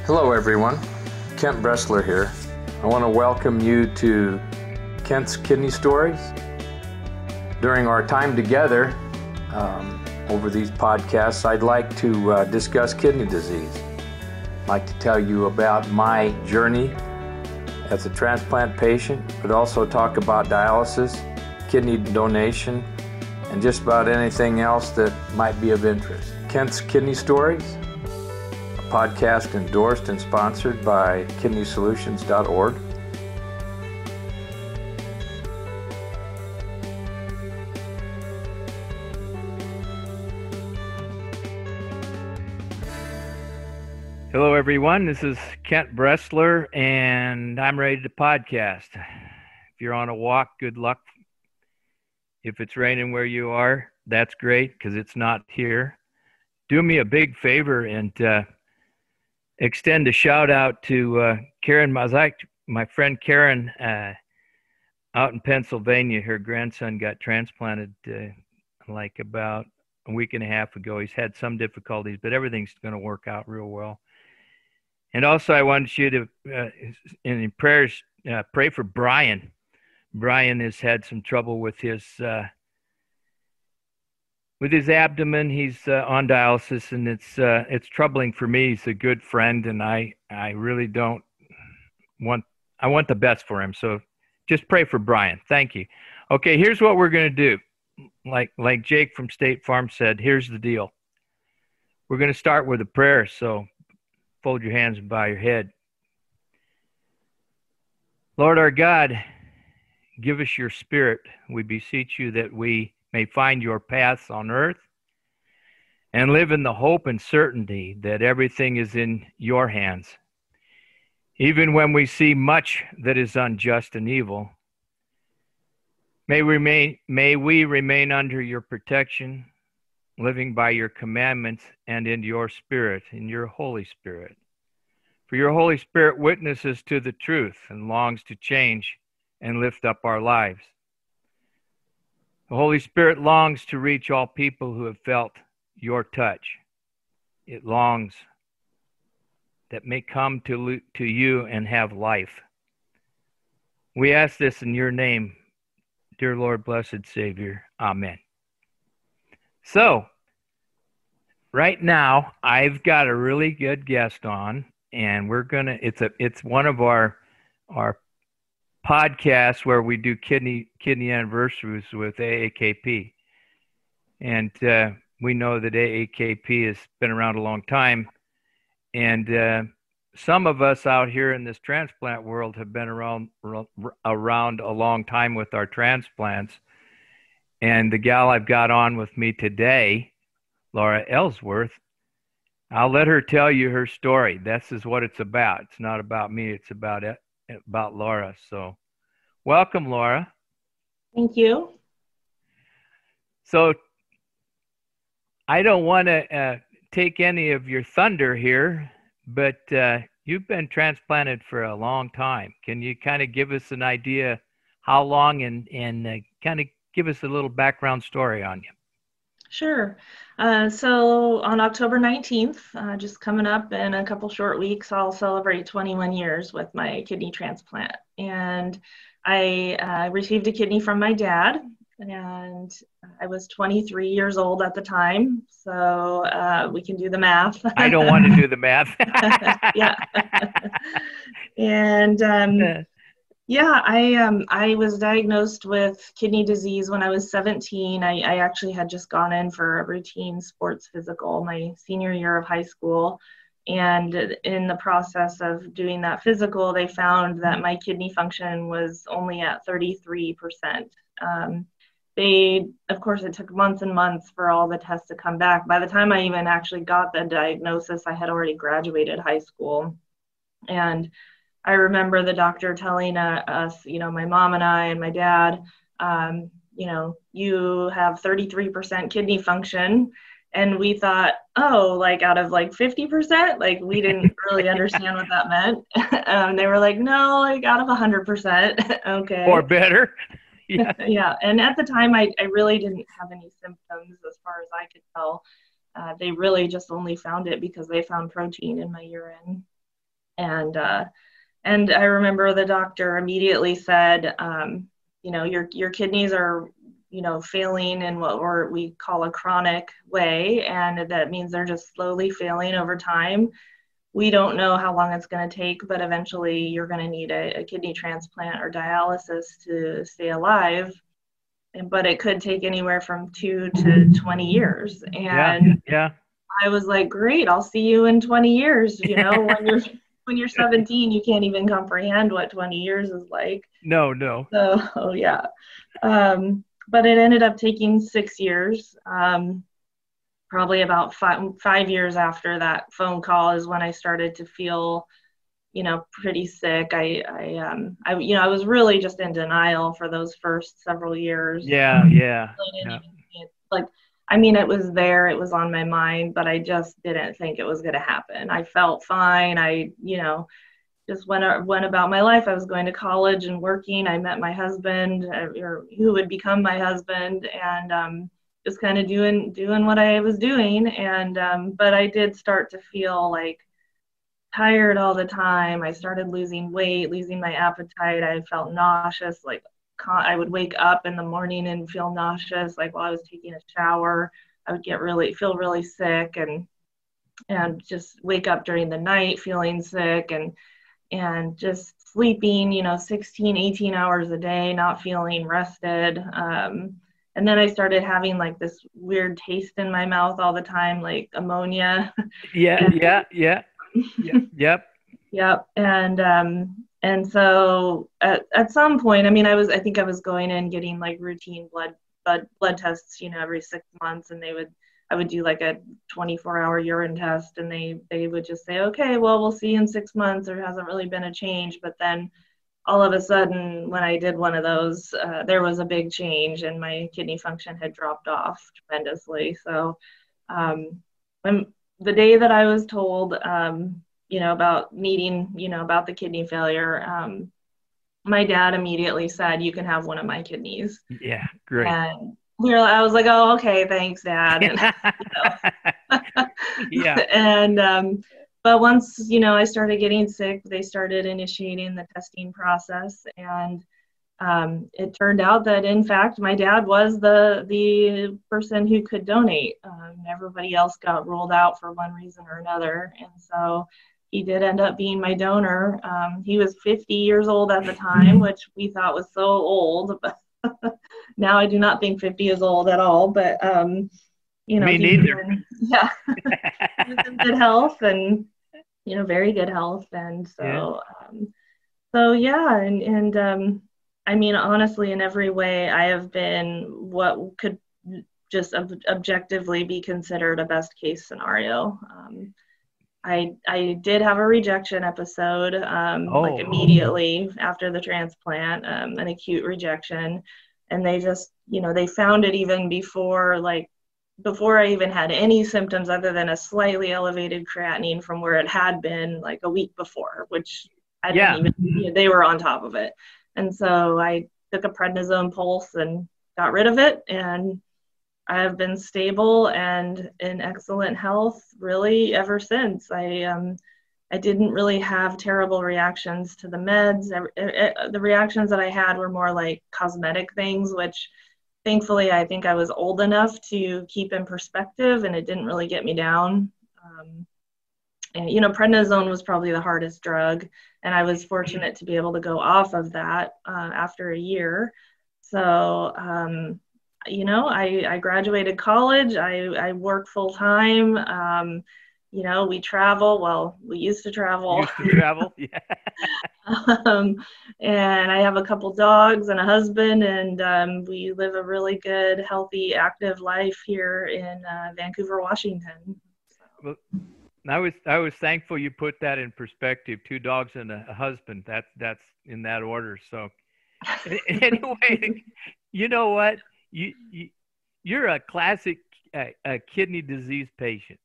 Hello everyone, Kent Bressler here. I want to welcome you to Kent's Kidney Stories. During our time together over these podcasts, I'd like to discuss kidney disease. I'd like to tell you about my journey as a transplant patient, but also talk about dialysis, kidney donation, and just about anything else that might be of interest. Kent's Kidney Stories, a podcast endorsed and sponsored by KidneySolutions.org. Hello, everyone. This is Kent Bressler, and I'm ready to podcast. If you're on a walk, good luck. If it's raining where you are, that's great because it's not here. Do me a big favor and extend a shout out to Karen. My friend Karen out in Pennsylvania. Her grandson got transplanted like about a week and a half ago. He's had some difficulties, but everything's going to work out real well. And also, I wanted you to, in prayers, pray for Brian. Brian has had some trouble with his abdomen. He's on dialysis, and it's troubling for me. He's a good friend, and I really don't want. I want the best for him. So, just pray for Brian. Thank you. Okay, here's what we're going to do. Like Jake from State Farm said, here's the deal. We're going to start with a prayer. So, fold your hands and bow your head. Lord our God, give us your spirit. We beseech you that we may find your paths on earth and live in the hope and certainty that everything is in your hands. Even when we see much that is unjust and evil, may we remain under your protection, living by your commandments and in your spirit, in your Holy Spirit. For your Holy Spirit witnesses to the truth and longs to change and lift up our lives. The Holy Spirit longs to reach all people who have felt your touch. It longs that may come to you and have life. We ask this in your name, dear Lord, blessed Savior. Amen. So, right now, I've got a really good guest on, and it's one of our podcasts where we do kidney anniversaries with AAKP. And we know that AAKP has been around a long time. And some of us out here in this transplant world have been around a long time with our transplants. And the gal I've got on with me today, Laura Ellsworth, I'll let her tell you her story. This is what it's about. It's not about me. It's about Laura. So welcome, Laura. Thank you. So I don't want to take any of your thunder here, but you've been transplanted for a long time. Can you kind of give us an idea how long and kind of give us a little background story on you? Sure. So on October 19th, just coming up in a couple short weeks, I'll celebrate 21 years with my kidney transplant. And I received a kidney from my dad, and I was 23 years old at the time. So we can do the math. I don't want to do the math. Yeah. And yeah, I was diagnosed with kidney disease when I was 17. I actually had just gone in for a routine sports physical my senior year of high school. And in the process of doing that physical, they found that my kidney function was only at 33%. Of course, it took months and months for all the tests to come back. By the time I even actually got the diagnosis, I had already graduated high school. And I remember the doctor telling us, my mom and I and my dad, you have 33% kidney function. And we thought, like out of like 50%, like we didn't really understand what that meant. They were like, no, like out of 100%. Okay. Or better. Yeah. Yeah. And at the time, I really didn't have any symptoms as far as I could tell. They really just only found it because they found protein in my urine. And I remember the doctor immediately said, your kidneys are, failing in what we call a chronic way. And that means they're just slowly failing over time. We don't know how long it's going to take, but eventually you're going to need a kidney transplant or dialysis to stay alive. But it could take anywhere from 2 to 20 years. And I was like, great, I'll see you in 20 years. When you're 17, you can't even comprehend what 20 years is like. No. So, yeah. But it ended up taking 6 years. Probably about 5 years after that phone call is when I started to feel, pretty sick. I was really just in denial for those first several years. It was there, it was on my mind, but I just didn't think it was going to happen. I felt fine. I just went about my life. I was going to college and working. I met my husband, or who would become my husband, and just kind of doing what I was doing. And but I did start to feel like tired all the time. I started losing weight, losing my appetite. I felt nauseous. Like I would wake up in the morning and feel nauseous. Like while I was taking a shower, I would feel really sick, and just wake up during the night feeling sick, and just sleeping, 16, 18 hours a day, not feeling rested. And then I started having like this weird taste in my mouth all the time, like ammonia. Yep. Yep. And so at some point, I think I was going in getting like routine blood tests, every 6 months, and I would do like a 24-hour urine test, and they would just say, okay, well, we'll see in 6 months. There hasn't really been a change. But then all of a sudden, when I did one of those, there was a big change, and my kidney function had dropped off tremendously. So when the day that I was told, about needing, about the kidney failure, my dad immediately said, you can have one of my kidneys. Yeah, great. And I was like, oh, okay, thanks, Dad. And but once, I started getting sick, they started initiating the testing process. And it turned out that, in fact, my dad was the person who could donate. Everybody else got ruled out for one reason or another. And so he did end up being my donor. He was 50 years old at the time, which we thought was so old. But now I do not think 50 is old at all. But, me neither. He was in good health, and, very good health. And so, honestly, in every way, I have been what could just objectively be considered a best case scenario. I did have a rejection episode, like immediately after the transplant, an acute rejection. And they just, they found it even before I even had any symptoms other than a slightly elevated creatinine from where it had been like a week before, which I didn't even, they were on top of it. And so I took a prednisone pulse and got rid of it. And I have been stable and in excellent health really ever since. I didn't really have terrible reactions to the meds. The reactions that I had were more like cosmetic things, which thankfully I think I was old enough to keep in perspective, and it didn't really get me down. And prednisone was probably the hardest drug, and I was fortunate to be able to go off of that after a year. So I graduated college. I work full time. We travel. Well, we used to travel. Yeah. And I have a couple dogs and a husband, and we live a really good, healthy, active life here in Vancouver, Washington. So. Well, I was thankful you put that in perspective. 2 dogs and a husband. That's in that order. So anyway, you know what? You're a classic kidney disease patient,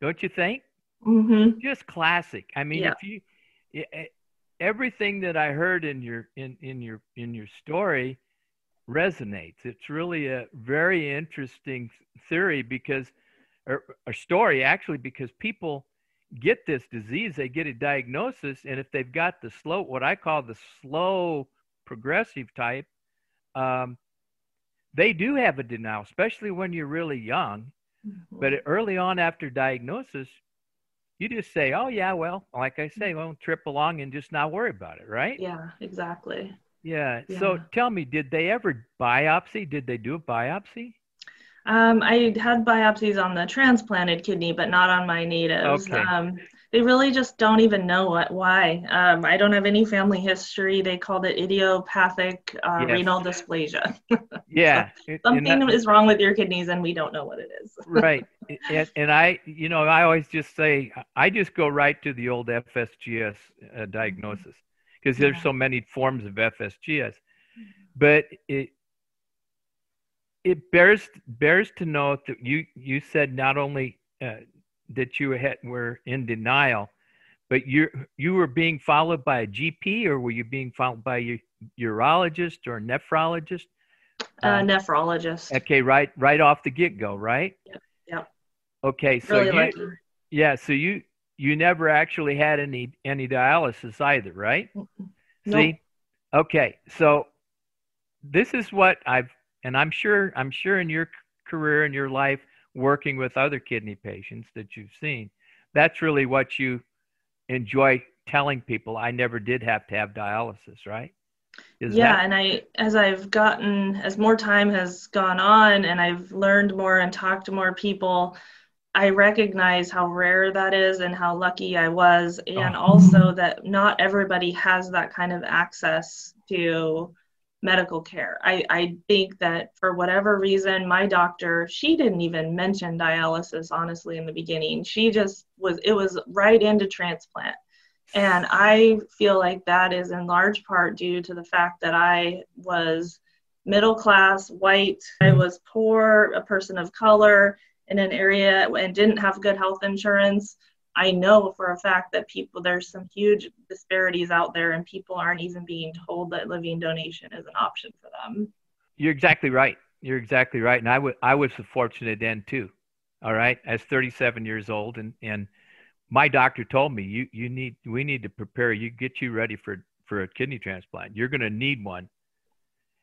don't you think? Mm-hmm. Just classic. If you everything that I heard in your story resonates. It's really a very interesting theory because people, get this disease, they get a diagnosis, and if they've got the slow, what I call the slow progressive type, they do have a denial, especially when you're really young. Mm-hmm. But early on after diagnosis, you just say, oh, yeah, well, like I say, well, trip along and just not worry about it, right? Yeah, exactly. Yeah. Yeah. So tell me, did they ever biopsy? Did they do a biopsy? I had biopsies on the transplanted kidney, but not on my natives. Okay. They really just don't even know why. I don't have any family history. They called it idiopathic Yes. renal dysplasia. Yeah. So something is wrong with your kidneys, and we don't know what it is. Right. And I, I always just say, I just go right to the old FSGS diagnosis, because there's so many forms of FSGS. But it bears to note that you said not only that you were in denial, but you were being followed by a GP, or were you being followed by a urologist or a nephrologist? Nephrologist. Okay, right off the get-go, right? Yep. Okay, so really lucky. Yeah, so you never actually had any dialysis either, right? Nope. See? Okay, so this is what and I'm sure in your career, in your life, working with other kidney patients that you've seen, that's really what you enjoy telling people. I never did have to have dialysis, right? And as more time has gone on and I've learned more and talked to more people, I recognize how rare that is and how lucky I was, and also that not everybody has that kind of access to medical care. I think that for whatever reason, my doctor, she didn't even mention dialysis, honestly, in the beginning. It was right into transplant. And I feel like that is in large part due to the fact that I was middle class, white, I was poor, a person of color in an area, and didn't have good health insurance. I know for a fact that there's some huge disparities out there, and people aren't even being told that living donation is an option for them. You're exactly right. And I was a fortunate end too. All right. I was 37 years old, and my doctor told me, we need to prepare you, get you ready for a kidney transplant. You're going to need one.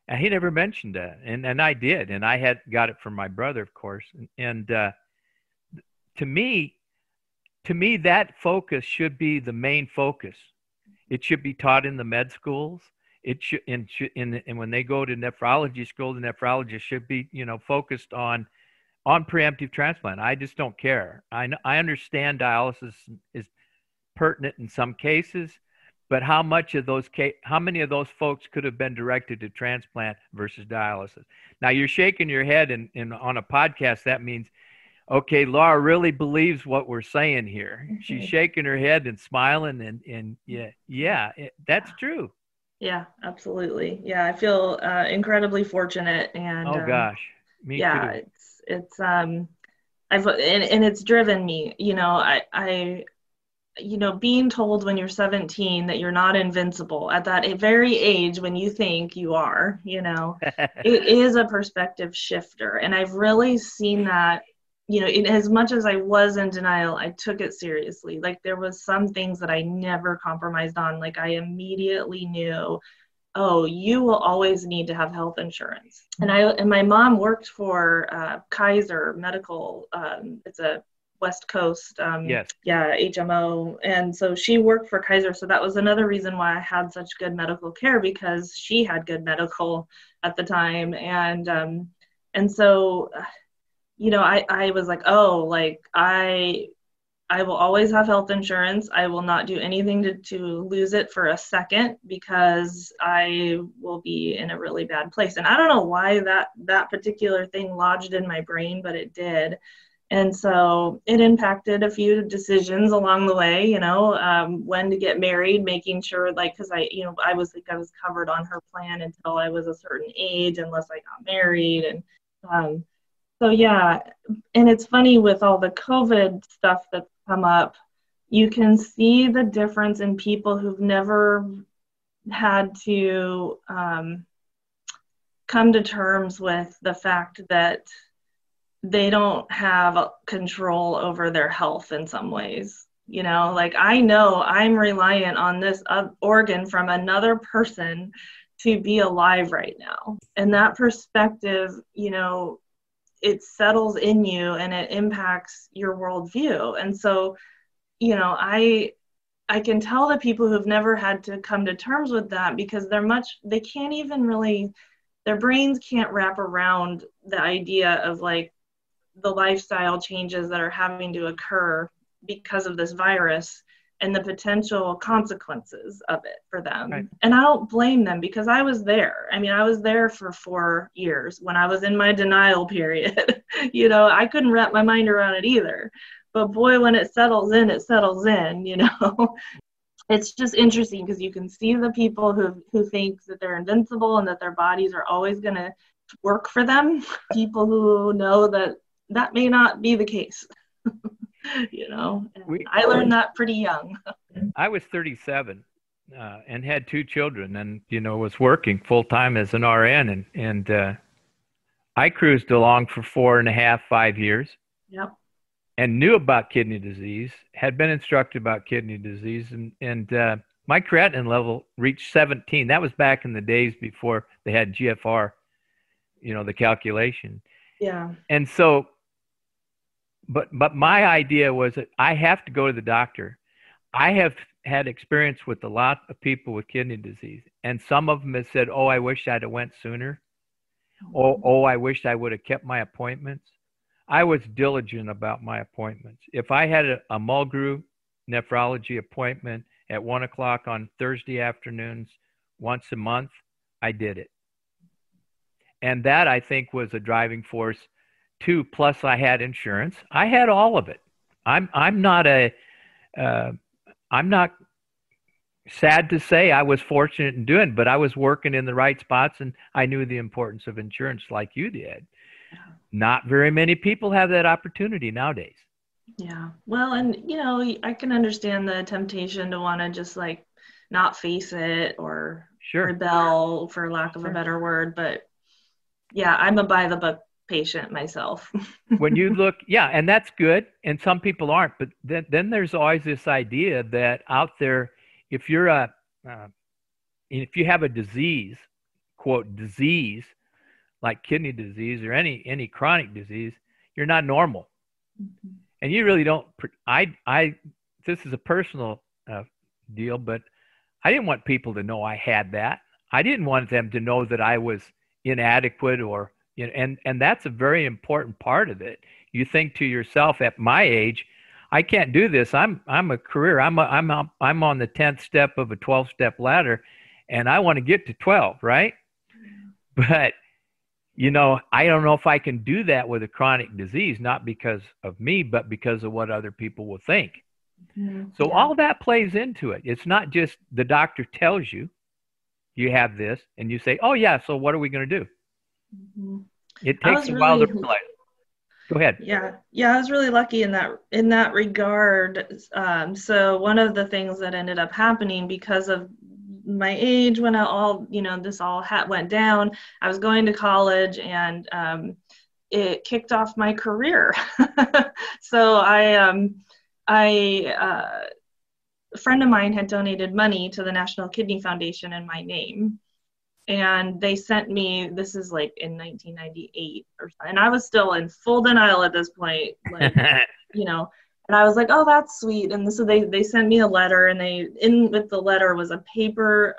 And he never mentioned that. And I did. And I got it from my brother, of course. And to me, that focus should be the main focus. It should be taught in the med schools. It should, and when they go to nephrology school, the nephrologist should be, focused on preemptive transplant. I just don't care. I understand dialysis is pertinent in some cases, but how many of those folks could have been directed to transplant versus dialysis? Now you're shaking your head, and on a podcast, that means, okay, Laura really believes what we're saying here. Mm-hmm. She's shaking her head and smiling, and that's true. Yeah, absolutely. Yeah, I feel incredibly fortunate, and oh gosh, me too. It's it's driven me. Being told when you're 17 that you're not invincible at that very age when you think you are, it is a perspective shifter. And I've really seen that, as much as I was in denial, I took it seriously. Like, there was some things that I never compromised on. Like, I immediately knew, oh, you will always need to have health insurance. And my mom worked for Kaiser Medical. It's a West Coast, HMO. And so she worked for Kaiser. So that was another reason why I had such good medical care, because she had good medical at the time. And so, I was like, I will always have health insurance. I will not do anything to lose it for a second, because I will be in a really bad place. And I don't know why that particular thing lodged in my brain, but it did. And so it impacted a few decisions along the way, when to get married, making sure, because I was covered on her plan until I was a certain age, unless I got married. And so, yeah. And it's funny with all the COVID stuff that's come up, you can see the difference in people who've never had to come to terms with the fact that they don't have control over their health in some ways. You know, like I know I'm reliant on this organ from another person to be alive right now. And that perspective, you know, it settles in you and it impacts your worldview. And so, you know, I can tell the people who've never had to come to terms with that, because they can't even really, their brains can't wrap around the idea of like the lifestyle changes that are having to occur because of this virus and the potential consequences of it for them. Right. And I don't blame them, because I was there. I mean, I was there for 4 years when I was in my denial period. You know, I couldn't wrap my mind around it either. But boy, when it settles in, you know. It's just interesting because you can see the people who think that they're invincible and that their bodies are always going to work for them. People who know that that may not be the case. You know, I learned that pretty young. I was 37 and had 2 children, and, you know, was working full time as an RN, and I cruised along for 4.5, 5 years. Yep. And knew about kidney disease, had been instructed about kidney disease, and my creatinine level reached 17. That was back in the days before they had GFR, you know, the calculation. Yeah. And so, but my idea was that I have to go to the doctor. I have had experience with a lot of people with kidney disease, and some of them have said, "Oh, I wish I'd have went sooner." Oh, I wish I would have kept my appointments. I was diligent about my appointments. If I had a Mulgrew nephrology appointment at 1 o'clock on Thursday afternoons once a month, I did it. And that, I think, was a driving force too. Plus, I had insurance. I had all of it. I'm not sad to say I was fortunate in doing it, but I was working in the right spots, and I knew the importance of insurance like you did. Not very many people have that opportunity nowadays. Yeah. Well, and, you know, I can understand the temptation to want to just like not face it or rebel, for lack of a better word. But yeah, I'm a by the book patient myself. When you look, yeah, and that's good. And some people aren't. But then there's always this idea that out there, if you're if you have a disease, quote, disease, like kidney disease or any chronic disease, you're not normal. Mm-hmm. And you really don't, this is a personal deal, but I didn't want people to know I had that. I didn't want them to know that I was inadequate or, you know, and that's a very important part of it. You think to yourself, at my age, I can't do this. I'm a career. I'm on the 10th step of a 12-step ladder, and I want to get to 12, right? But, you know, I don't know if I can do that with a chronic disease, not because of me, but because of what other people will think. Mm-hmm. So all that plays into it. It's not just the doctor tells you you have this and you say, oh, yeah, so what are we going to do? Mm-hmm. It takes a while to realize. Go ahead. Yeah, I was really lucky in that regard. So one of the things that ended up happening because of my age, when this all went down, I was going to college, and it kicked off my career. So a friend of mine had donated money to the National Kidney Foundation in my name. And they sent me, this is like in 1998 or something, and I was still in full denial at this point, like, you know, and I was like, oh, that's sweet. And so they sent me a letter, and with the letter was a paper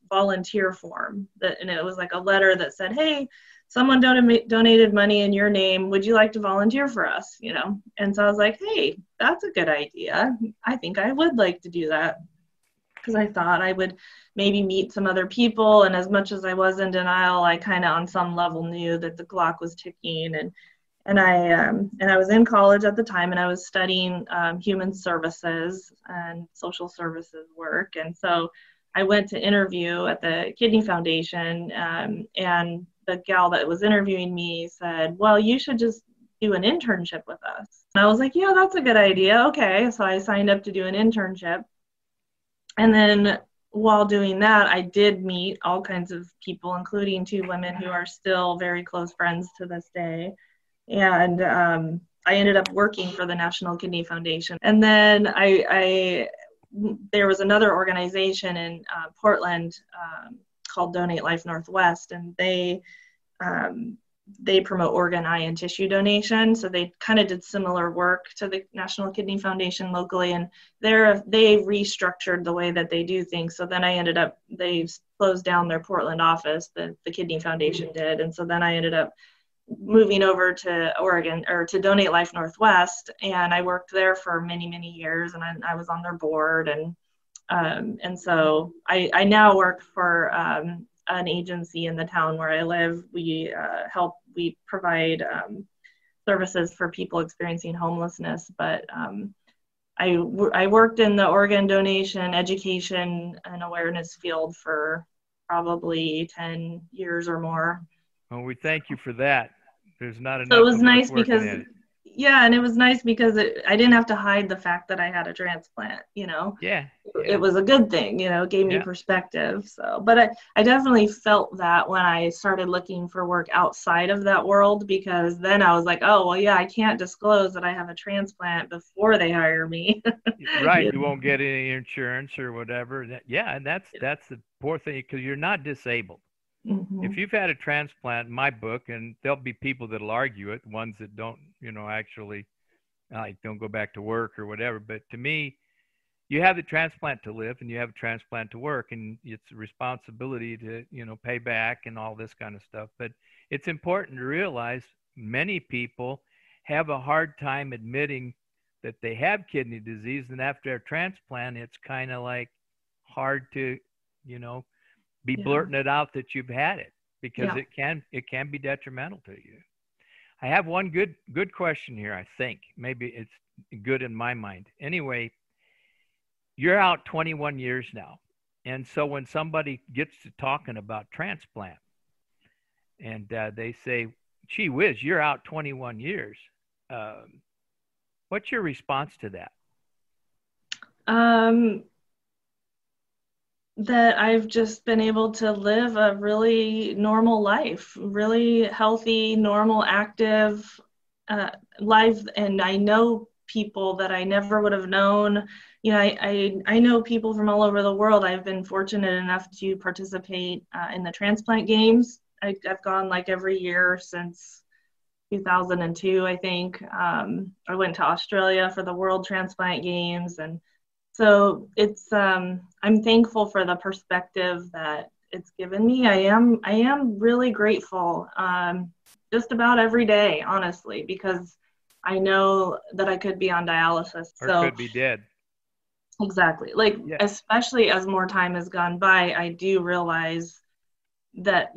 volunteer form and it was like a letter that said, hey, someone donated money in your name. Would you like to volunteer for us? You know? And so I was like, hey, that's a good idea. I think I would like to do that. Because I thought I would maybe meet some other people. And as much as I was in denial, I kind of on some level knew that the clock was ticking. And I was in college at the time, and I was studying human services and social services work. And so I went to interview at the Kidney Foundation, and the gal that was interviewing me said, well, you should just do an internship with us. And I was like, yeah, that's a good idea. Okay. So I signed up to do an internship. And then while doing that, I did meet all kinds of people, including 2 women who are still very close friends to this day. And I ended up working for the National Kidney Foundation. And then there was another organization in Portland called Donate Life Northwest, and they promote organ, eye, and tissue donation. So they kind of did similar work to the National Kidney Foundation locally, and they restructured the way that they do things. So then they closed down their Portland office, the Kidney Foundation did. And so then I ended up moving over to Oregon, or to Donate Life Northwest, and I worked there for many, many years, and I was on their board, and so I now work for an agency in the town where I live. We provide services for people experiencing homelessness, but I worked in the organ donation, education, and awareness field for probably 10 years or more. Well, we thank you for that. There's not enough. So it was nice because, yeah, and it was nice because I didn't have to hide the fact that I had a transplant, you know. Yeah. It was a good thing, you know, it gave me perspective. So, but I definitely felt that when I started looking for work outside of that world, because then I was like, oh, well, yeah, I can't disclose that I have a transplant before they hire me. Right. You won't get any insurance or whatever. And that's the poor thing, because you're not disabled. Mm-hmm. If you've had a transplant, in my book, and there'll be people that'll argue it, ones that don't, you know, actually don't go back to work or whatever. But to me, you have the transplant to live and you have a transplant to work, and it's a responsibility to, you know, pay back and all this kind of stuff. But it's important to realize many people have a hard time admitting that they have kidney disease. And after a transplant, it's kind of like hard to, you know, be blurting it out that you've had it, because it can be detrimental to you. I have one good question here. I think maybe it's good in my mind. Anyway, you're out 21 years now. And so when somebody gets to talking about transplant and they say, gee whiz, you're out 21 years. What's your response to that? That I've just been able to live a really normal life, really healthy, normal, active life. And I know people that I never would have known. You know, I know people from all over the world. I've been fortunate enough to participate in the transplant games. I've gone like every year since 2002, I think. I went to Australia for the World Transplant Games, and so it's I'm thankful for the perspective that it's given me. I am really grateful just about every day, honestly, because I know that I could be on dialysis. Or could be dead. Exactly. Like, especially as more time has gone by, I do realize that,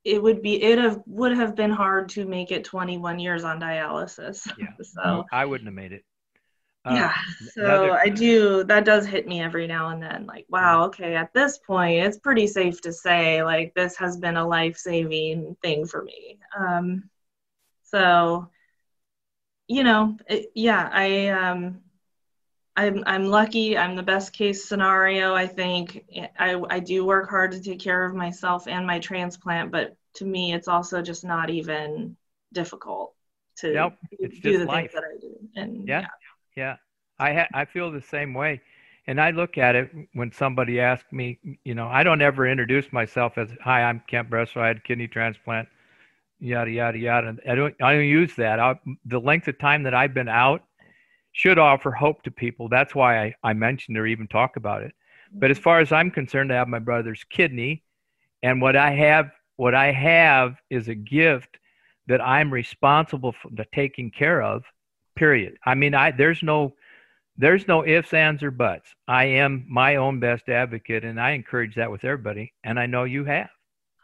it would have been hard to make it 21 years on dialysis. Yeah. So I wouldn't have made it. That does hit me every now and then, like, wow, okay, at this point it's pretty safe to say, like, this has been a life-saving thing for me. So, you know, I'm lucky. I'm the best case scenario. I think I do work hard to take care of myself and my transplant, but to me, it's also just not even difficult to do the life. things that I do. And yeah. I feel the same way. And I look at it when somebody asks me, you know, I don't ever introduce myself as, hi, I'm Kent Bressler. I had a kidney transplant, yada, yada, yada. I don't use that. The length of time that I've been out should offer hope to people. That's why I mentioned or even talk about it. But as far as I'm concerned, I have my brother's kidney, and what I have is a gift that I'm responsible for taking care of, period. I mean, there's no ifs, ands, or buts. I am my own best advocate, and I encourage that with everybody, and I know you have.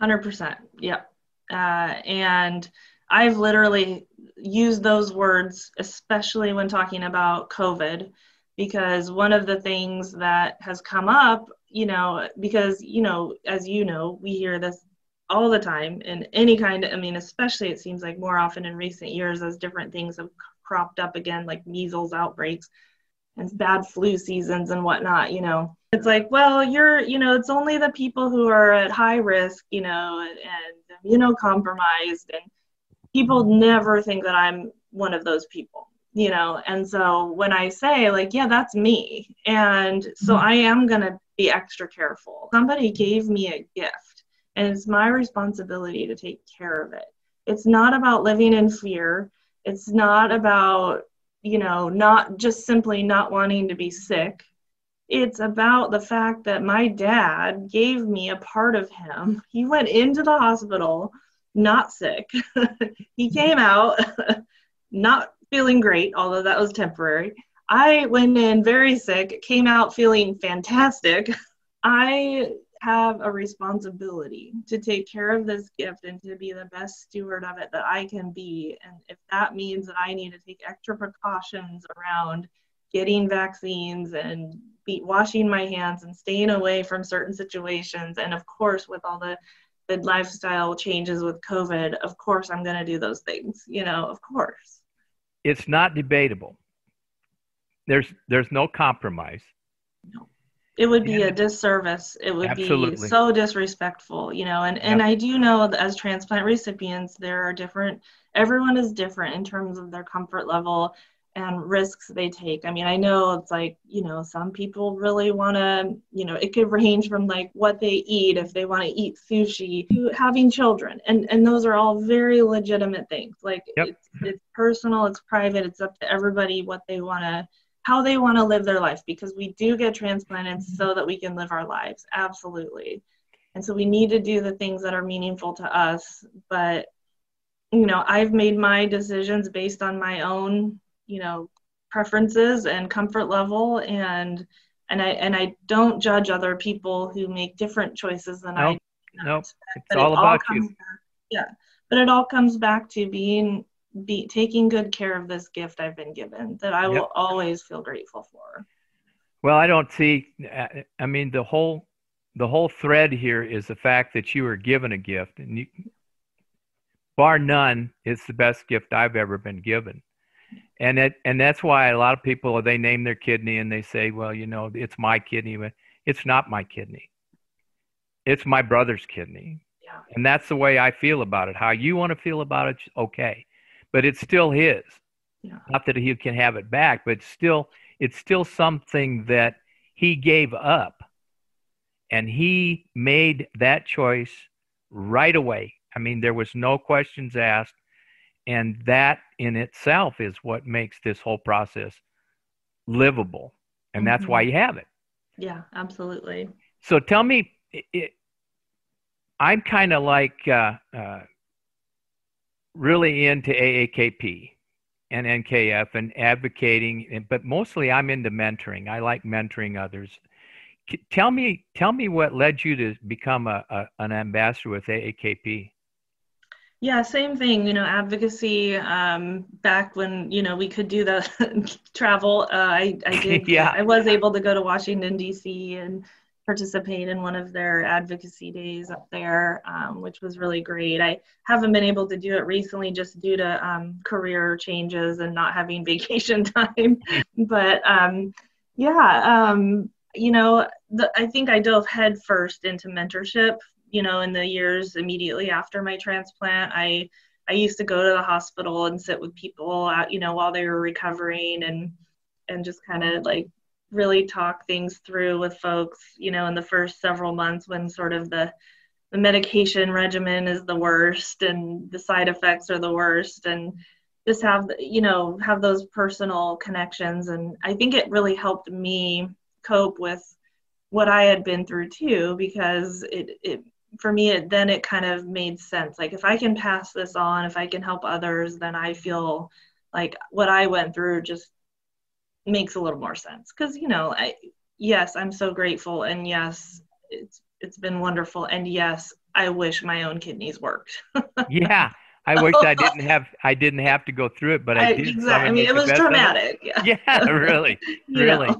100%. Yep. And I've literally used those words, especially when talking about COVID, because one of the things that has come up, you know, because, you know, as you know, we hear this all the time in any kind of, I mean, especially it seems like more often in recent years as different things have cropped up again, like measles outbreaks and bad flu seasons and whatnot, you know. It's like, well, it's only the people who are at high risk, you know, and immunocompromised, and people never think that I'm one of those people, you know? And so when I say like, yeah, that's me. And so I am going to be extra careful. Somebody gave me a gift and it's my responsibility to take care of it. It's not about living in fear. It's not about, you know, not just simply not wanting to be sick. It's about the fact that my dad gave me a part of him. He went into the hospital not sick. He came out not feeling great, although that was temporary. I went in very sick, came out feeling fantastic. I have a responsibility to take care of this gift and to be the best steward of it that I can be. And if that means that I need to take extra precautions around getting vaccines and washing my hands and staying away from certain situations, and of course with all the lifestyle changes with COVID, of course I'm going to do those things, you know, of course. It's not debatable. There's no compromise. No. It would be a disservice. It would Absolutely. be so disrespectful, you know, and I do know that as transplant recipients, there are everyone is different in terms of their comfort level and risks they take. I mean, I know it's like, you know, some people really want to, you know, it could range from like what they eat, if they want to eat sushi, to having children. And those are all very legitimate things. Like it's personal, it's private, it's up to everybody how they want to live their life, because we do get transplanted so that we can live our lives. Absolutely. And so we need to do the things that are meaningful to us. But, you know, I've made my decisions based on my own, you know, preferences and comfort level, and I don't judge other people who make different choices than I do. No, it's all about you. But it all comes back to taking good care of this gift I've been given, that I will always feel grateful for. Well, I don't see, I mean, the whole thread here is the fact that you were given a gift, and bar none, it's the best gift I've ever been given. And that's why a lot of people, they name their kidney and they say, well, you know, it's my kidney. It's not my kidney. It's my brother's kidney. Yeah. And that's the way I feel about it. How you want to feel about it, okay. But it's still his. Yeah. Not that he can have it back, but it's still something that he gave up. And he made that choice right away. I mean, there was no questions asked. And that in itself is what makes this whole process livable. And that's why you have it. Yeah, absolutely. So tell me, I'm kind of like really into AAKP and NKF and advocating, but mostly I'm into mentoring. I like mentoring others. Tell me what led you to become an ambassador with AAKP. Yeah, same thing, you know, advocacy, back when, you know, we could do the travel, I did, I was able to go to Washington, D.C. and participate in one of their advocacy days up there, which was really great. I haven't been able to do it recently just due to career changes and not having vacation time, but you know, I think I dove head first into mentorship. You know, in the years immediately after my transplant, I used to go to the hospital and sit with people, you know, while they were recovering and just kind of like really talk things through with folks, you know, in the first several months when sort of the medication regimen is the worst and the side effects are the worst, and just have those personal connections. And I think it really helped me cope with what I had been through too, because it for me, it kind of made sense. Like if I can pass this on, if I can help others, then I feel like what I went through just makes a little more sense. Because, you know, yes, I'm so grateful. And yes, it's been wonderful. And yes, I wish my own kidneys worked. Yeah. I wish I didn't have to go through it, but I did. Exactly. I mean, it was dramatic. Yeah, really. Really.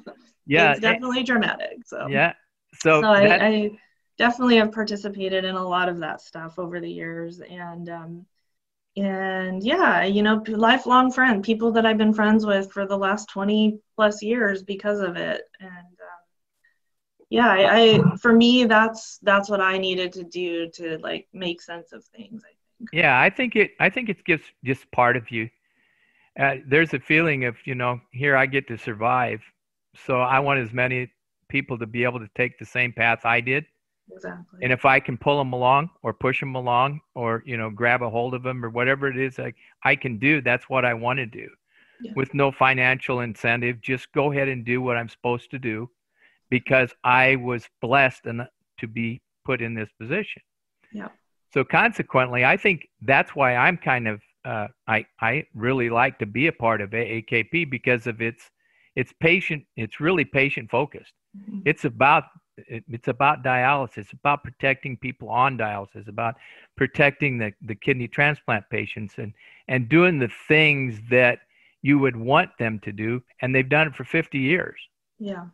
Yeah. It's definitely dramatic. So yeah. So I definitely have participated in a lot of that stuff over the years, and yeah, you know, lifelong friend, people that I've been friends with for the last 20 plus years because of it. And yeah, for me, that's what I needed to do to like make sense of things, I think. Yeah, I think it's just part of you. There's a feeling of, here I get to survive. So I want as many people to be able to take the same path I did. Exactly. And if I can pull them along or push them along or, grab a hold of them or whatever it is I can do, that's what I want to do. Yeah. With no financial incentive, just go ahead and do what I'm supposed to do because I was blessed to be put in this position. Yeah. So consequently, I think that's why I'm kind of I really like to be a part of AAKP because of it's really patient focused. Mm-hmm. It's about dialysis. It's about protecting people on dialysis, about protecting the kidney transplant patients and doing the things that you would want them to do, and they've done it for 50 years. Yeah.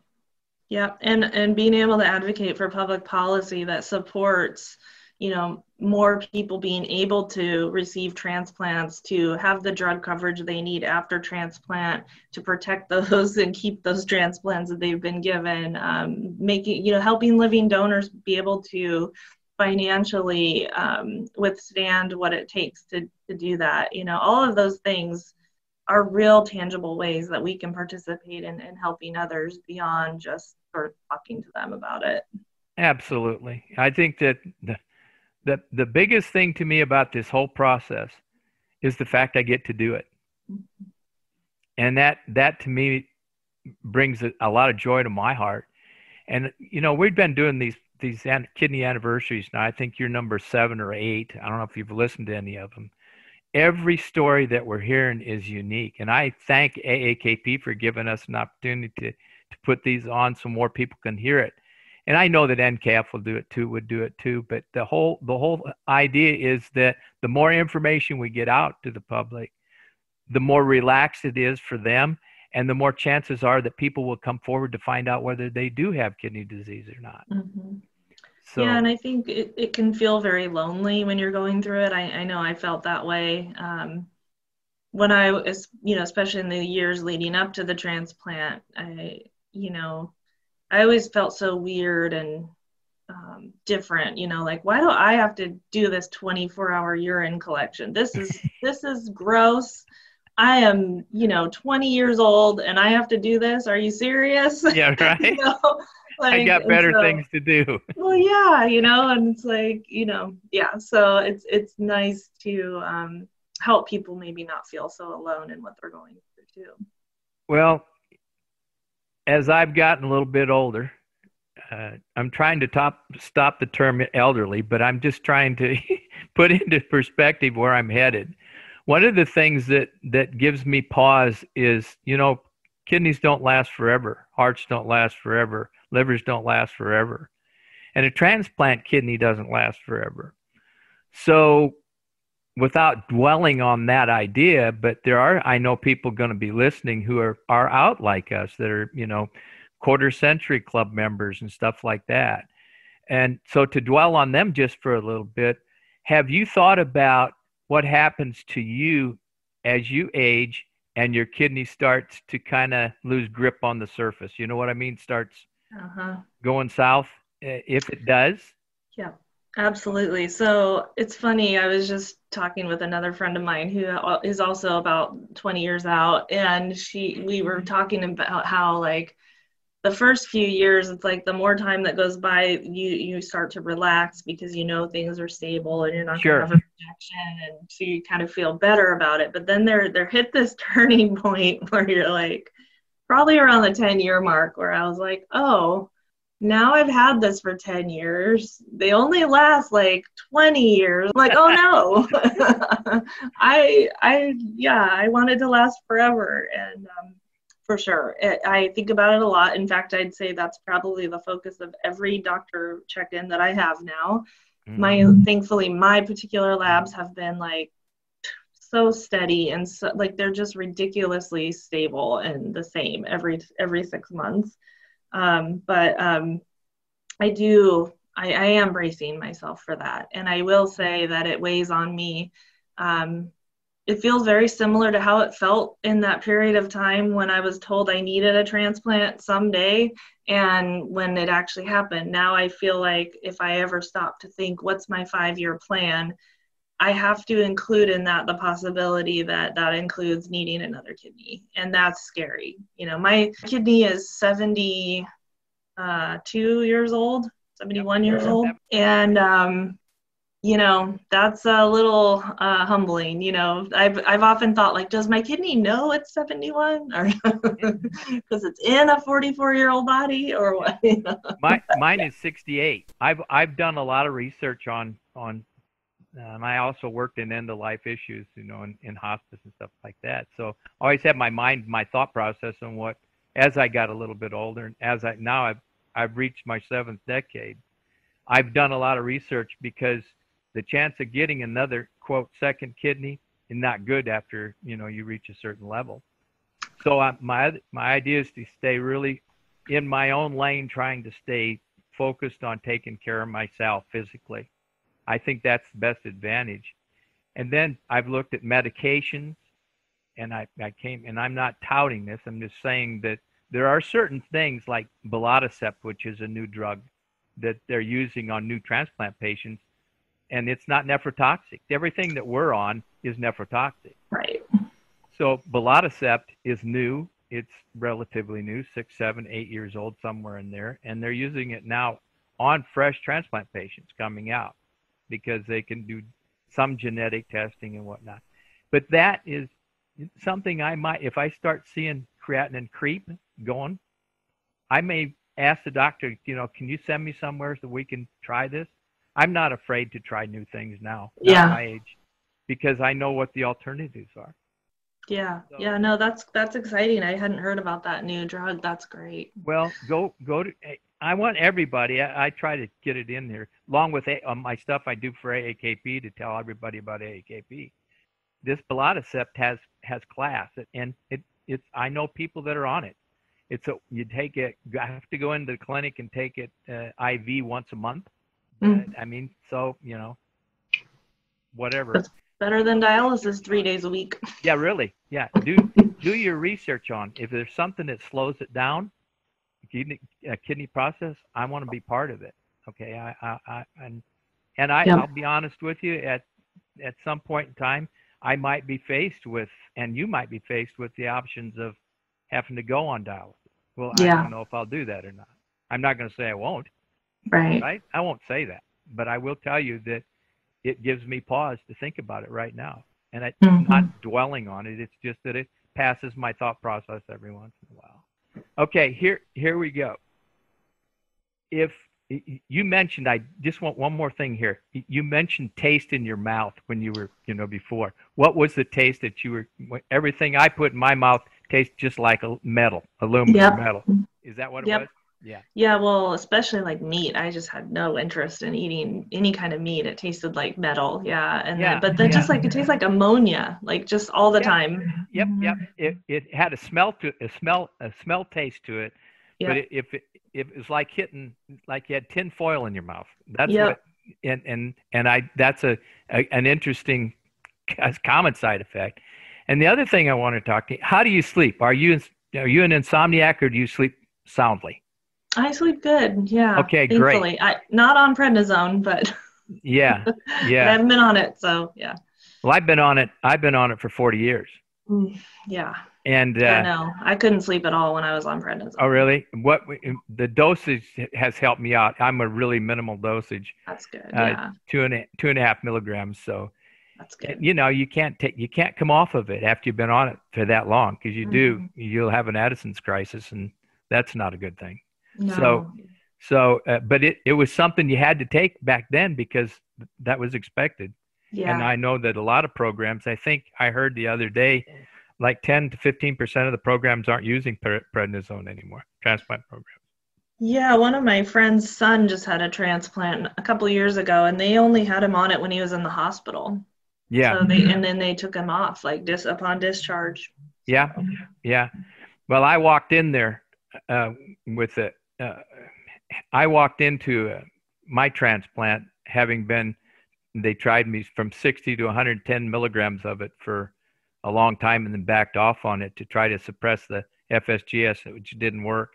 Yeah. And being able to advocate for public policy that supports, more people being able to receive transplants, to have the drug coverage they need after transplant, to protect those and keep those transplants that they've been given, helping living donors be able to financially withstand what it takes to do that. All of those things are real tangible ways that we can participate in helping others beyond just sort of talking to them about it. Absolutely. I think that the biggest thing to me about this whole process is the fact I get to do it. Mm-hmm. And that to me brings a lot of joy to my heart. And, we've been doing these kidney anniversaries now. I think you're number 7 or 8. I don't know if you've listened to any of them. Every story that we're hearing is unique. And I thank AAKP for giving us an opportunity to put these on so more people can hear it. And I know that NCAF would do it too. But the whole idea is that the more information we get out to the public, the more relaxed it is for them, and the more chances are that people will come forward to find out whether they do have kidney disease or not. Mm-hmm. So, yeah, and I think it can feel very lonely when you're going through it. I know I felt that way when I was, especially in the years leading up to the transplant. I always felt so weird and different, like, why do I have to do this 24-hour urine collection? This is gross. I am, 20 years old and I have to do this. Are you serious? Yeah, right. I got better things to do. Well, yeah, and it's like, yeah. So it's nice to help people maybe not feel so alone in what they're going through too. Well, as I've gotten a little bit older, I'm trying to stop the term elderly, but I'm just trying to put into perspective where I'm headed. One of the things that gives me pause is, kidneys don't last forever. Hearts don't last forever. Livers don't last forever. And a transplant kidney doesn't last forever. So without dwelling on that idea, but I know people going to be listening who are out like us that are, quarter century club members and stuff like that. And so to dwell on them just for a little bit, have you thought about what happens to you as you age and your kidney starts to kind of lose grip on the surface? You know what I mean? Starts going south, if it does? Yeah, absolutely. So it's funny. I was just talking with another friend of mine who is also about 20 years out. And we were talking about how, like, the first few years, it's like the more time that goes by, you start to relax because things are stable and you're not going to have a rejection, and so you kind of feel better about it. But then there hit this turning point where you're like, probably around the 10-year mark, where I was like, oh, now I've had this for 10 years. They only last like 20 years. I'm like, oh no, I wanted to last forever. And for sure. I think about it a lot. In fact, I'd say that's probably the focus of every doctor check-in that I have now. Mm-hmm. Thankfully, my particular labs have been like so steady and so, like, they're just ridiculously stable and the same every 6 months. But I am bracing myself for that. And I will say that it weighs on me. It feels very similar to how it felt in that period of time when I was told I needed a transplant someday, and when it actually happened. Now I feel like if I ever stop to think, what's my 5-year plan, I have to include in that the possibility that that includes needing another kidney. And that's scary. You know, my kidney is 72 years old, 71 years old. And, you know, that's a little humbling. You know, I've often thought, like, does my kidney know it's 71, or because it's in a 44-year-old body, or what? You know? Mine is 68. I've done a lot of research on and I also worked in end of life issues, you know, in hospice and stuff like that. So I always had my thought process on what, as I got a little bit older, and now I've reached my 7th decade. I've done a lot of research because the chance of getting another, quote, second kidney is not good after, you know, you reach a certain level. So my idea is to stay really in my own lane, trying to stay focused on taking care of myself physically. I think that's the best advantage. And then I've looked at medications, and I'm not touting this, I'm just saying that there are certain things like belatacept, which is a new drug that they're using on new transplant patients, and it's not nephrotoxic. Everything that we're on is nephrotoxic. Right. So belatacept is new. It's relatively new, 6, 7, 8 years old, somewhere in there, and they're using it now on fresh transplant patients coming out, because they can do some genetic testing and whatnot. But that is something I might, if I start seeing creatinine creep going, I may ask the doctor, you know, can you send me somewhere so we can try this? I'm not afraid to try new things now, at my age, because I know what the alternatives are. Yeah. So, yeah, no, that's exciting. I hadn't heard about that new drug. That's great. Well, go to, I want everybody, I try to get it in there, along with my stuff I do for AAKP, to tell everybody about AAKP. This belatacept has class, and it's I know people that are on it. You have to go into the clinic and take it IV once a month. I mean, so, you know, whatever. That's better than dialysis 3 days a week. Yeah, really. Yeah, do your research on if there's something that slows it down. Kidney process, I want to be part of it. Okay, I'll be honest with you, at some point in time, I might be faced with, and you might be faced with, the options of having to go on dialysis. Well, I don't know if I'll do that or not. I'm not going to say I won't. Right? I won't say that, but I will tell you that it gives me pause to think about it right now, and I'm not dwelling on it. It's just that it passes my thought process every once in a while. Okay, here we go. If you mentioned, I just want one more thing here. You mentioned taste in your mouth when you were, you know, before. What was the taste that you were? Everything I put in my mouth tastes just like aluminum metal. Is that what it was? Yeah. Yeah, well, especially like meat. I just had no interest in eating any kind of meat. It tasted like metal. Yeah. And but then just like it tastes like ammonia, like just all the time. Yep. It had a smell taste to it. But if it was like you had tin foil in your mouth. That's what that's an interesting common side effect. And the other thing I want to talk to you, how do you sleep? Are you an insomniac, or do you sleep soundly? I sleep good. Yeah. Okay, thankfully. great. Not on prednisone, but yeah. But I haven't been on it, so yeah. Well, I've been on it for 40 years. Yeah. And no, I couldn't sleep at all when I was on prednisone. Oh, really? The dosage has helped me out. I'm a really minimal dosage. That's good. Yeah. 2.5 milligrams. So that's good. You know, you can't come off of it after you've been on it for that long, because you'll have an Addison's crisis, and that's not a good thing. No. But it was something you had to take back then, because that was expected. Yeah. And I know that a lot of programs, I think I heard the other day, like 10 to 15% of the programs aren't using prednisone anymore, transplant programs. Yeah, one of my friend's son just had a transplant a couple of years ago, and they only had him on it when he was in the hospital. Yeah. So and then they took him off upon discharge. Yeah. Yeah. Well, I walked in there with it. I walked into my transplant they tried me from 60 to 110 milligrams of it for a long time, and then backed off on it to try to suppress the FSGS, which didn't work.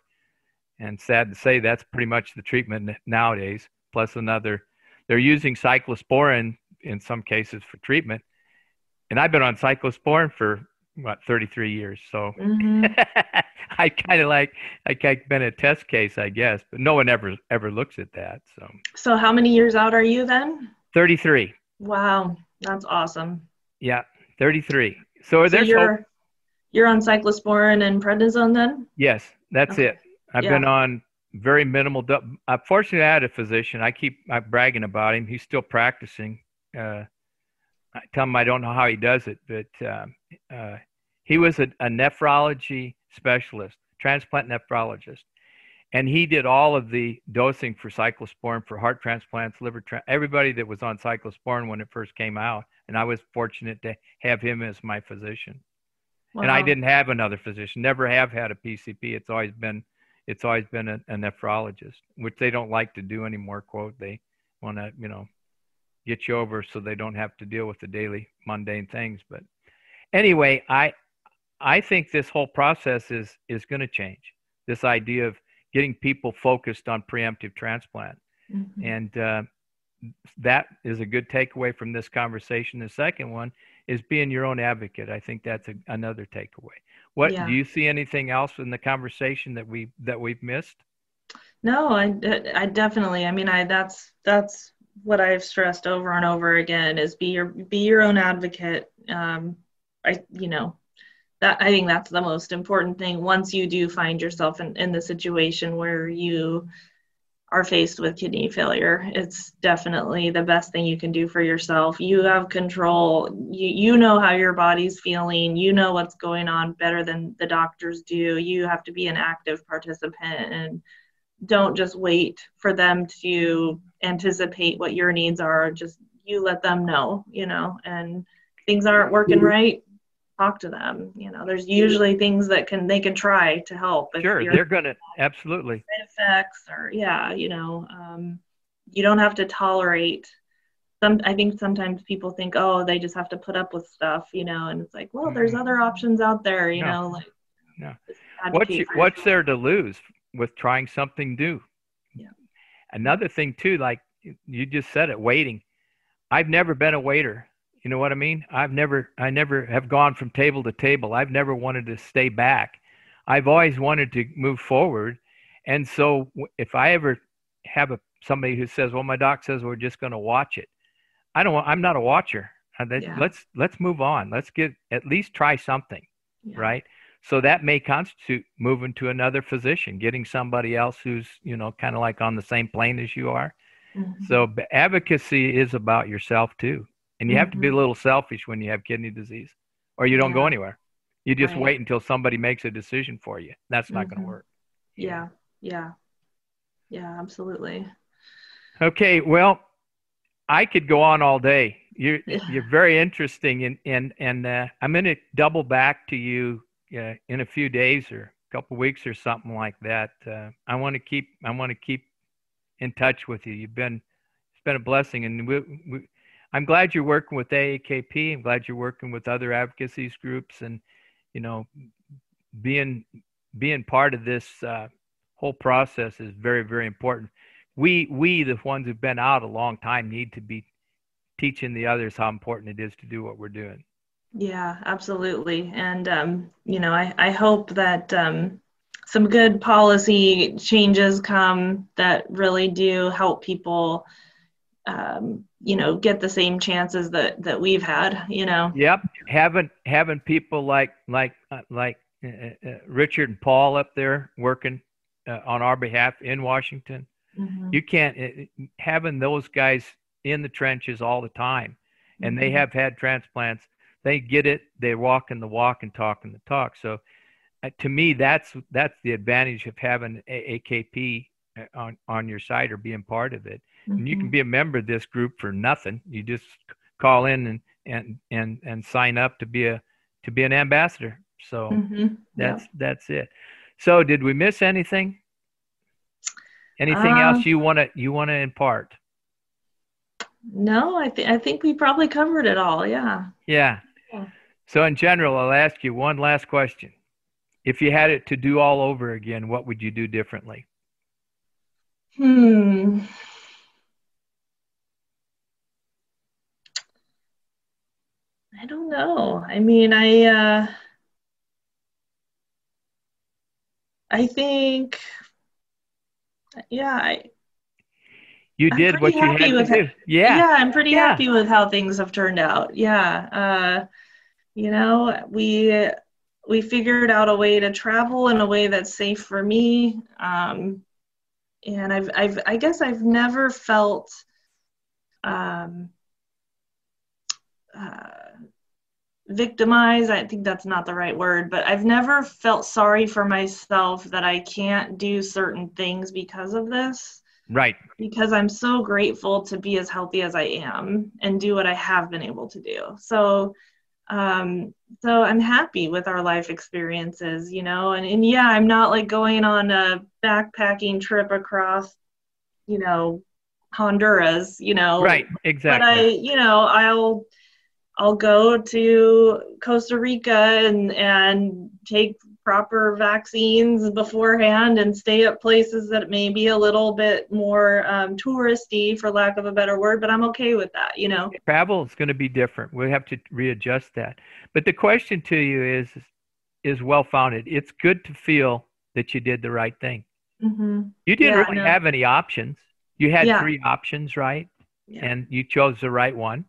And sad to say, that's pretty much the treatment nowadays. Plus they're using cyclosporin in some cases for treatment. And I've been on cyclosporin for what, 33 years. So I kind of I've been a test case, I guess, but no one ever looks at that. So how many years out are you then? 33. Wow, that's awesome. Yeah, 33. So you're on cyclosporin and prednisone then? Yes, that's it. I've been on very minimal. Fortunately, I had a physician. I'm bragging about him. He's still practicing. I tell him I don't know how he does it, but he was a nephrology specialist, transplant nephrologist, and he did all of the dosing for cyclosporin for heart transplants, everybody that was on cyclosporin when it first came out. And I was fortunate to have him as my physician. Wow. And I didn't have another physician, never have had a PCP. It's always been a nephrologist, which they don't like to do anymore. Quote, they want to, get you over so they don't have to deal with the daily mundane things. But anyway, I think this whole process is going to change. This idea of getting people focused on preemptive transplant. And that is a good takeaway from this conversation. The second one is being your own advocate. I think that's another takeaway. Do you see anything else in the conversation that we've missed? No, I definitely. I mean, that's what I've stressed over and over again is be your own advocate. I think that's the most important thing. Once you do find yourself in the situation where you are faced with kidney failure, it's definitely the best thing you can do for yourself. You have control. You know how your body's feeling. You know what's going on better than the doctors do. You have to be an active participant and don't just wait for them to anticipate what your needs are. Just you let them know, and things aren't working right. Talk to them. There's usually things that they can try to help. Sure, they're gonna absolutely effects or you don't have to tolerate. I think sometimes people think, oh, they just have to put up with stuff, and it's like, well, there's other options out there, No. What's there to lose with trying something new? Yeah. Another thing too, like you just said it, waiting. I've never been a waiter. You know what I mean? I never have gone from table to table. I've never wanted to stay back. I've always wanted to move forward. And so if I ever have somebody who says, well, my doc says we're just going to watch it. I'm not a watcher. Let's move on. Let's at least try something. Yeah. Right. So that may constitute moving to another physician, getting somebody else who's, kind of like on the same plane as you are. Mm-hmm. So advocacy is about yourself too. And you have to be a little selfish when you have kidney disease or you don't go anywhere. You just wait until somebody makes a decision for you. That's not going to work. Yeah, absolutely. Okay, well, I could go on all day. You're very interesting, and I'm going to double back to you in a few days or a couple of weeks or something like that. I want to keep in touch with you. It's been a blessing, and I'm glad you're working with AAKP. I'm glad you're working with other advocacy groups, and being part of this whole process is very, very important. We the ones who've been out a long time need to be teaching the others how important it is to do what we're doing. Yeah, absolutely. And I hope that some good policy changes come that really do help people get the same chances that we've had, Yep. Having people like Richard and Paul up there working on our behalf in Washington. Mm-hmm. You can't, having those guys in the trenches all the time, and they have had transplants, they get it, they're walking the walk and talking the talk. So to me, that's the advantage of having AAKP on your side or being part of it. And you can be a member of this group for nothing. You just call in and sign up to be an ambassador. So that's it. So did we miss anything? Anything else you want to impart? No, I think we probably covered it all. Yeah. So in general, I'll ask you one last question. If you had it to do all over again, what would you do differently? I don't know. I mean, I think, yeah, You I'm did pretty what you happy had to with do. it. Yeah. Yeah, I'm pretty Yeah. happy with how things have turned out. Yeah. You know, we figured out a way to travel in a way that's safe for me. And I guess I've never felt um, uh, victimized. I think that's not the right word, but I've never felt sorry for myself that I can't do certain things because of this. Right. Because I'm so grateful to be as healthy as I am and do what I have been able to do. So I'm happy with our life experiences, you know, and yeah, I'm not like going on a backpacking trip across, you know, Honduras, you know, Right. but Exactly. I'll go to Costa Rica and take proper vaccines beforehand and stay at places that may be a little bit more touristy, for lack of a better word, but I'm okay with that, you know. Travel is going to be different. We have to readjust that. But the question to you is well founded. It's good to feel that you did the right thing. Mm-hmm. You didn't Yeah, really no. have any options. You had Yeah, 3 options, right? yeah. And you chose the right one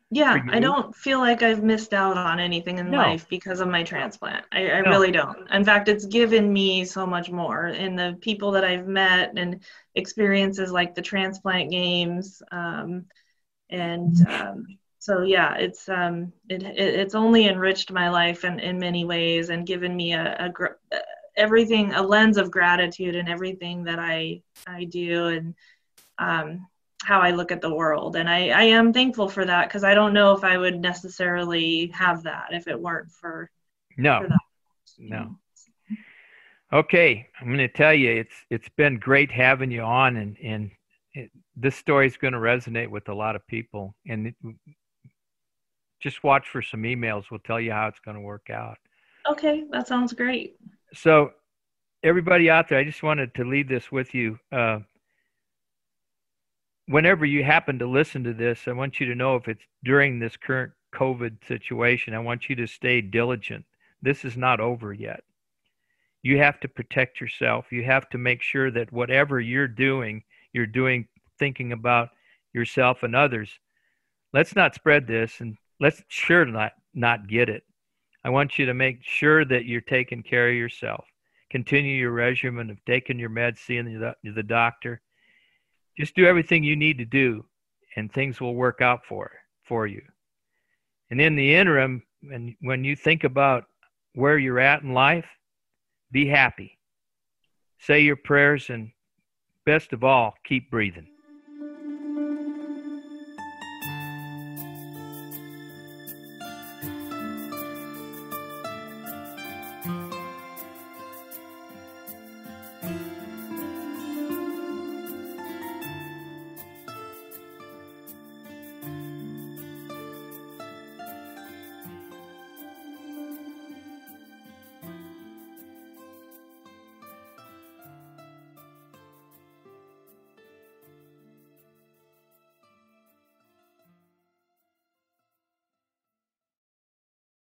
for Yeah, I you. don't feel like I've missed out on anything in No, life because of my transplant. I no. really don't. In fact, it's given me so much more in the people that I've met and experiences like the transplant games. And so, yeah, it's only enriched my life in many ways and given me everything, a lens of gratitude in everything that I do. And um, how I look at the world. And I am thankful for that because I don't know if I would necessarily have that if it weren't No, for that. You no. know? Okay, I'm going to tell you, it's been great having you on, and this story is going to resonate with a lot of people. And just watch for some emails. We'll tell you how it's going to work out. Okay, that sounds great. So, everybody out there, I just wanted to leave this with you. Whenever you happen to listen to this, I want you to know if it's during this current COVID situation, I want you to stay diligent. This is not over yet. You have to protect yourself. You have to make sure that whatever you're doing thinking about yourself and others. Let's not spread this, and let's sure not get it. I want you to make sure that you're taking care of yourself. Continue your regimen of taking your meds, seeing the doctor. Just do everything you need to do, and things will work out for you. And in the interim, when you think about where you're at in life, be happy. Say your prayers, and best of all, keep breathing.